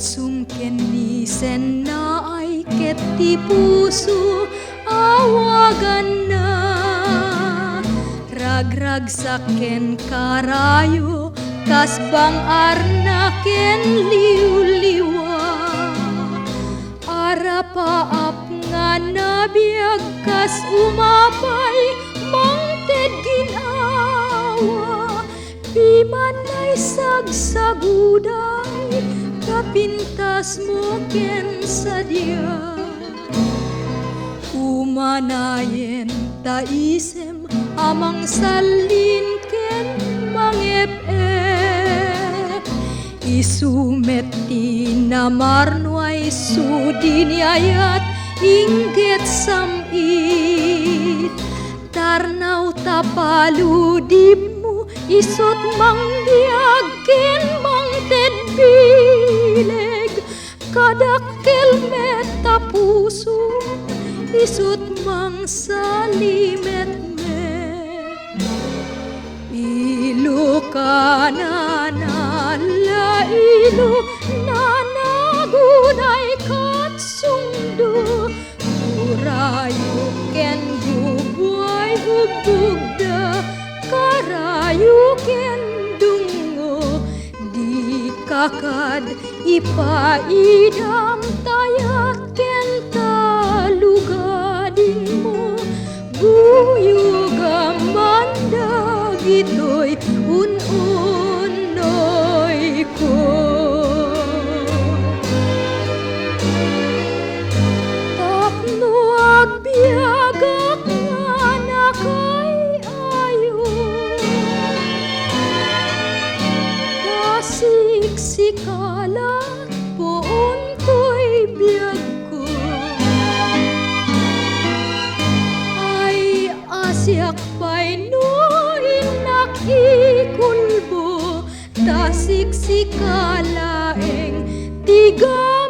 sungken ni sen na ay ket ti puso awagan na. Ragragsaken karayo kas bang arna ken liw-liwa. Arapaap nga nabiag kas umapay mangted ginawa. Piman ay sagsaguday kapintas mo ken sadya. Umanayen taisem amang salin ken mangep-ep. Isumetti na marnoy sudin ayat inggit samit. Tarnaw tapaludib mo isot mangbiag ken mangted bileg. Kadakkel meta puso isut mang salimet met. Ilu kanana ilo nanagunay kat sungdo. Urayo ken bubuay ubugda karayo ken dungo. Di kakad ipaidam tayat ken talugadin mo. Buyog amanda gito'y un-unoy ko. Tapno agbiagak nga nakay ayo. Kasiksikalat poon ko'y biyag ko. Ay asyak pa'y no inakikulbo. Tasiksika laeng tiga